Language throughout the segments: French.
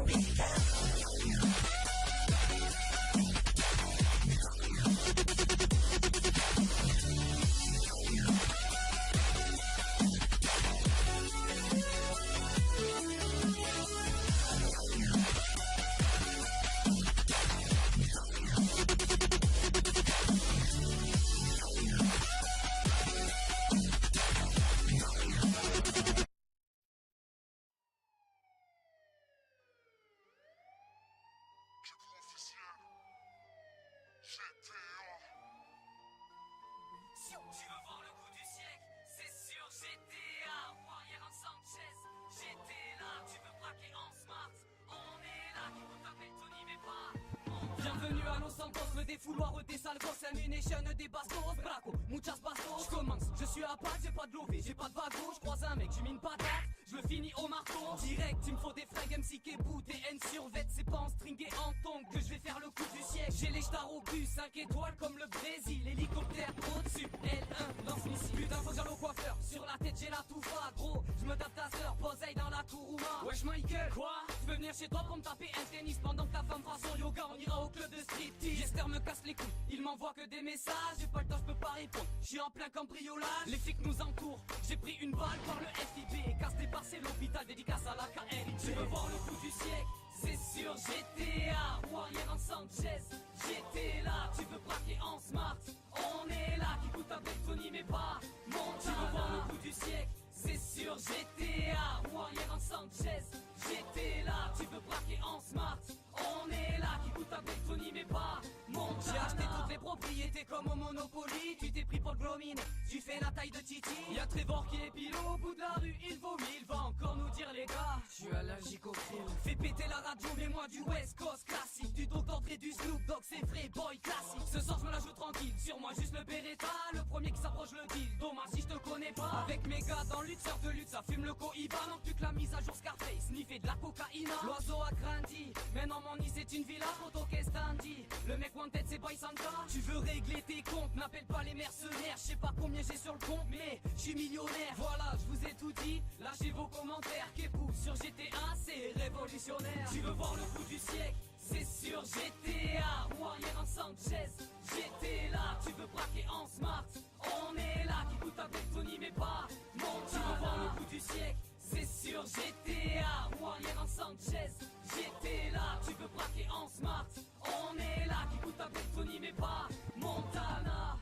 Tu veux voir le coup du siècle? C'est sûr, GTA. Warrior en Sanchez, j'étais là. Tu veux braquer en smart? On est là. Qui vous t'appelle Tony, mais pas. Bienvenue à Los Santos, le défouloir des sales gosses, ammunition des bastos, braco, muchas bastos. Je commence, je suis à patte, j'ai pas de lové, j'ai pas de wagon, je croise un mec, je mets une patate, je le finis au marteau. Direct, il me faut des fringues MC Kebou, des N sur vêt, c'est pas en string et en tongue que je vais faire le coup du siècle. J'ai les stars au cul, 5 étoiles comme le Brésil, hélicoptère au-dessus, L1, lance-missile. Putain, faut que j'aille au coiffeur, sur la tête j'ai la touffa, gros, je me tape ta sœur, poseille dans la Kuruma. Wesh Michael, quoi? Tu veux venir chez toi pour me taper un tennis pendant que ta femme fera son yoga, on ira au club de striptease. Jester me casse les couilles, il m'envoie que des messages, j'ai pas le temps, je peux pas répondre, je suis en plein cambriolage. Les flics nous entourent, j'ai pris une balle par le FIB, casse des parcelles, l'hôpital, dédicace à la KRI. Tu veux voir le coup du siècle? C'est sûr, GTA, Warrior en Sanchez, j'étais là. Tu veux braquer en smart? On est là. Qui coûte avec Tony mais pas Montana. Tu veux voir le coup du siècle? C'est sûr, GTA, Warrior en Sanchez, j'étais là. Tu veux braquer en smart? On est là. Qui coûte avec Tony mais pas Montana. J'ai acheté toutes les propriétés comme au Monopoly. Tu t'es pris pour le glomine, tu fais la taille de Titi. Y'a Trevor qui est pile au bout de la rue, il vomit, il va encore nous dire les gars, je suis allergique au crime. Fais péter la radio, mets-moi du West Coast classique, du Dr Dre, du Snoop Dogg, c'est vrai boy classique. Ce soir je me la joue tranquille, sur moi juste le Beretta, le premier qui s'approche le deal. Dommage si je te connais pas. Avec mes gars dans lutte, sœur de lutte, ça fume le cohiba. Non plus que la mise à jour Scarface, sniffer de la cocaïna. L'oiseau a grandi, maintenant mon nid c'est une villa. Photo qu'est-ce t'en dis? Le mec wanted c'est Boy Santa. Tu veux régler tes comptes, n'appelle pas les mercenaires. Je sais pas combien j'ai sur le compte, mais je suis millionnaire. Voilà, je vous ai tout dit, lâchez vos commentaires. Kepou sur GTA, c'est révolutionnaire. Tu veux voir le coup du siècle? C'est sûr, GTA, Warrior en Sanchez, j'étais là. Tu veux braquer en smart? On est là. Qui coûte avec Tony mais pas Montana. Tu veux voir le coup du siècle? C'est sûr, GTA, Warrior en Sanchez, j'étais là. Tu veux braquer en smart? On est là. Qui coûte avec Tony mais pas Montana.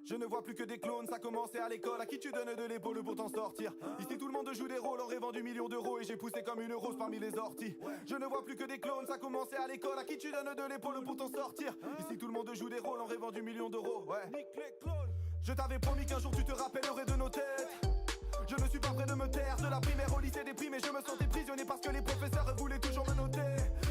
Je ne vois plus que des clones, ça commençait à l'école. À qui tu donnes de l'épaule pour t'en sortir? Ici tout le monde joue des rôles, aurait vendu millions d'euros et j'ai poussé comme une rose parmi les orties. Je ne vois plus que des clones, ça commençait à l'école. À qui tu donnes de l'épaule pour t'en sortir? Ici tout le monde joue des rôles, aurait vendu millions d'euros. Ouais. Je t'avais promis qu'un jour tu te rappellerais de nos têtes. Je ne suis pas prêt de me taire, de la primaire au lycée déprimé, je me sentais prisonnier parce que les professeurs voulaient toujours me noter.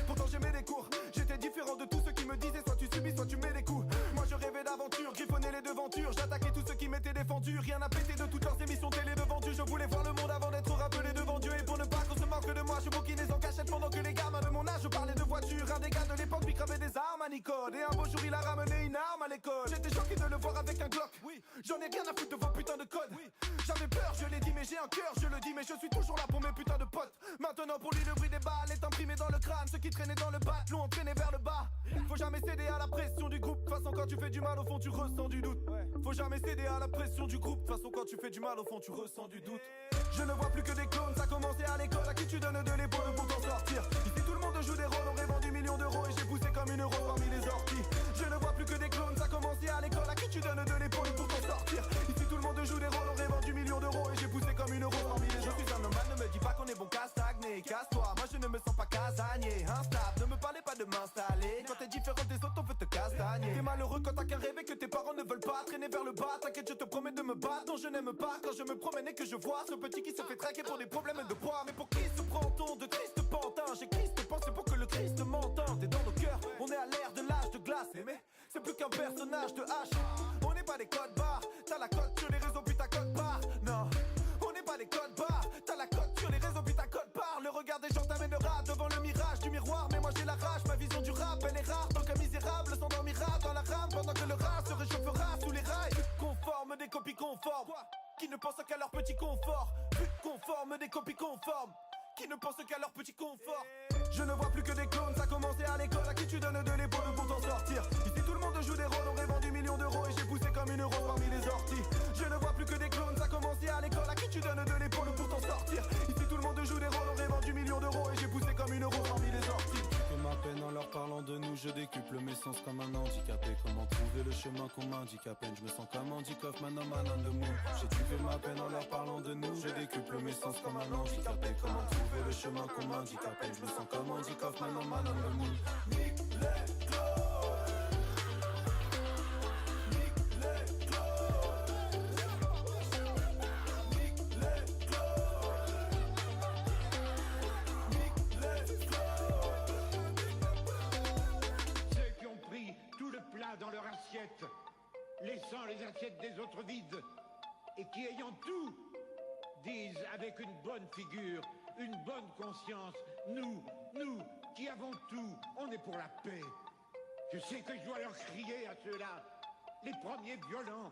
Pourtant j'aimais les cours, j'étais différent de tous ceux qui me disaient soit tu subis, soit tu mets les coups. Moi je rêvais d'aventure, griffonnais les devantures, j'attaquais tous ceux qui m'étaient défendus. Rien n'a pété de toutes leurs émissions télé devant Dieu. Je voulais voir le monde avant d'être rappelé devant Dieu. Et pour ne pas qu'on se moque de moi, je bouquinais en cachette pendant que les gamins de mon âge parlaient de voitures. Un des gars de l'époque lui cravait des armes à Nicole. Et un beau jour il a ramené une arme à l'école. J'étais choqué de le voir avec un Glock. Oui, j'en ai rien à foutre de vos putains de codes. Oui, j'avais peur, je l'ai dit mais j'ai un cœur. Je le dis mais je suis toujours là pour mes putains de potes. Maintenant pour lui le bruit des balles est imprimé dans le crâne. Ceux qui traînaient dans le bat l'ont entraîné vers le bas. Faut jamais céder à la pression du groupe. De toute façon quand tu fais du mal au fond tu ressens du doute. Faut jamais céder à la pression du groupe. De toute façon quand tu fais du mal au fond tu ressens du doute. Je ne vois plus que des clones, ça commençait à l'école. À qui tu donnes de l'épaule pour t'en sortir? Ici tout le monde joue des rôles, aurait vendu millions d'euros et j'ai poussé comme une rose parmi les orties. Je ne vois plus que des clones, ça commençait à l'école. À qui tu donnes de l'épaule pour t'en sortir? Ici tout le monde joue des rôles, aurait vendu millions d'euros et j'ai poussé comme une rose parmi les orties. Je suis un nomade, ne me dis pas qu'on est bon qu'à stagner. Casse-toi, moi je ne me sens pas casanier. Instable, ne me parlez pas de m'installer. Quand t'es différent des autres on veut te castagner. T'es malheureux quand t'as qu'un rêve et que tes parents ne veulent pas traîner vers le bas. T'inquiète je te promets de me battre. Non je n'aime pas quand je me promène et que je vois ce petit qui se fait traquer pour des problèmes de poids. Mais pour qui se prend-on de triste pantin? J'ai Christ pensé pour que le Christ m'entende. T'es dans nos cœurs, on est à l'ère de l'âge de glace. Mais c'est plus qu'un personnage de H. On n'est pas des codes barres, t'as la cote sur les réseaux puis ta cote barre. Non, on n'est pas des codes barres, t'as la cote sur les réseaux puis ta cote barre. Le regard des gens t'amènera devant le miracle. pendant que le rat se réchauffera sous les rails. Conforme des copies conformes qui ne pensent qu'à leur petit confort. Plus conforme des copies conformes qui ne pensent qu'à leur petit confort. Je ne vois plus que des clones, ça commençait à l'école. À qui tu donnes de l'épaule pour t'en sortir? Ici tout le monde joue des rôles, on aurait vendu millions d'euros. Et j'ai poussé comme une rose parmi les orties. Je ne vois plus que des clones, ça commençait à l'école. À qui tu donnes de l'épaule pour t'en sortir? Ici tout le monde joue des rôles, on aurait vendu millions d'euros. Et j'ai poussé comme une rose parmi les orties. Que ma peine en leur parlant de nous, je décuple mes sens comme un handicapé. Comment trouver le chemin qu'on m'indique à peine? Je me sens comme Andy Kaufman, un man on the moon. J'ai tué ma peine en leur parlant de nous, je décuple mes sens comme un handicapé. Comment trouver le chemin qu'on m'indique à peine? Je me sens comme Andy Kaufman, un man on the moon. Nique les clones. Nique les clones. Nique les clones. Nique les clones. Ceux qui ont pris tout le plat dans leur assiette, laissant les assiettes des autres vides, et qui ayant tout, disent avec une bonne figure, une bonne conscience, nous qui avons tout, on est pour la paix. Je sais que je dois leur crier à ceux-là, les premiers violents,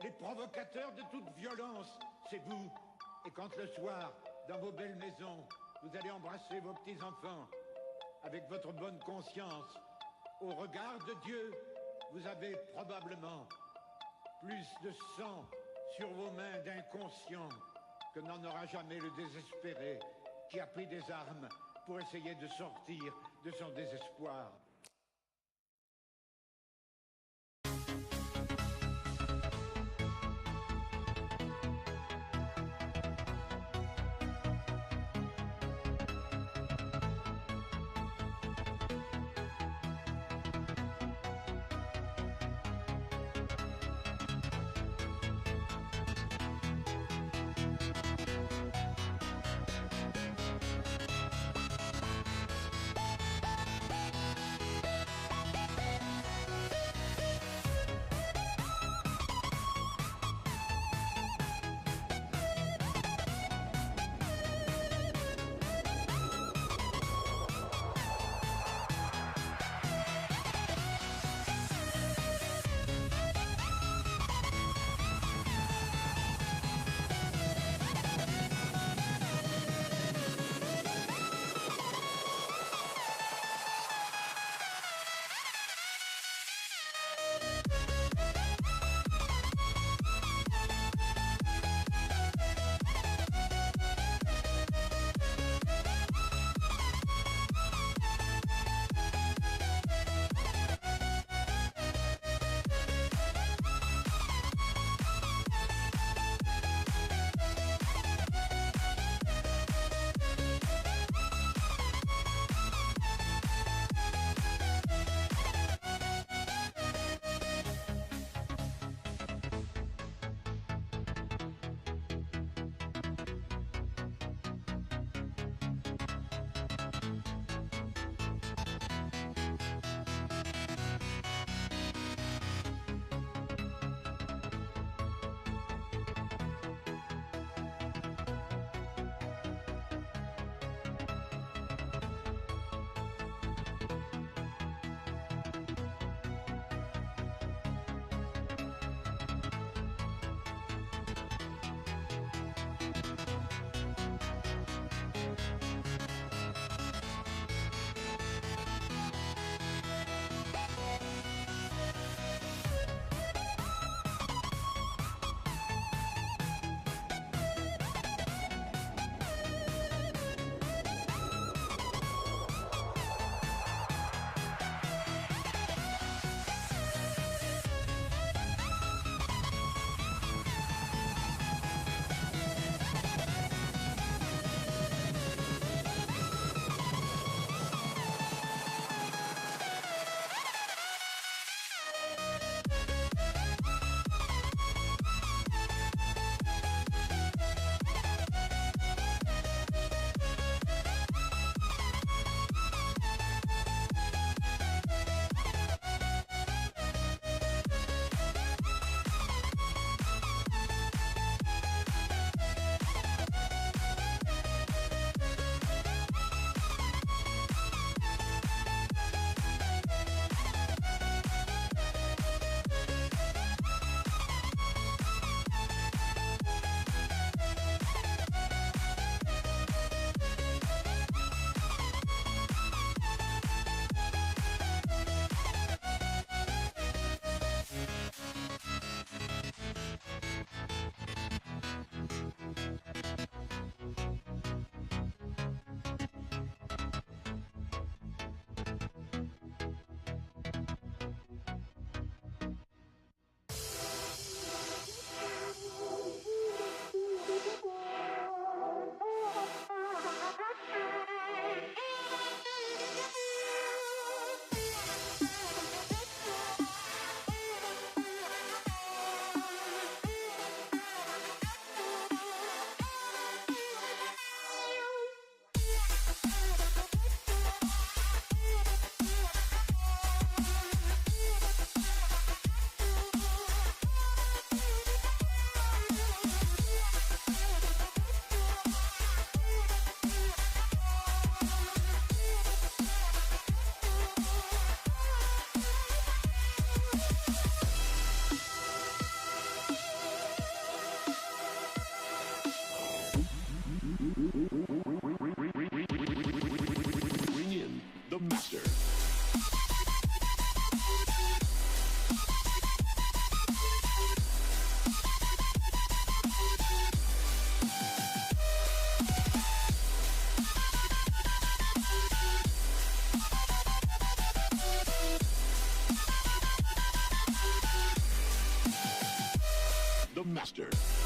les provocateurs de toute violence, c'est vous. Et quand le soir, dans vos belles maisons, vous allez embrasser vos petits-enfants, avec votre bonne conscience, au regard de Dieu, vous avez probablement plus de sang sur vos mains d'inconscients que n'en aura jamais le désespéré qui a pris des armes pour essayer de sortir de son désespoir. Master. The Master.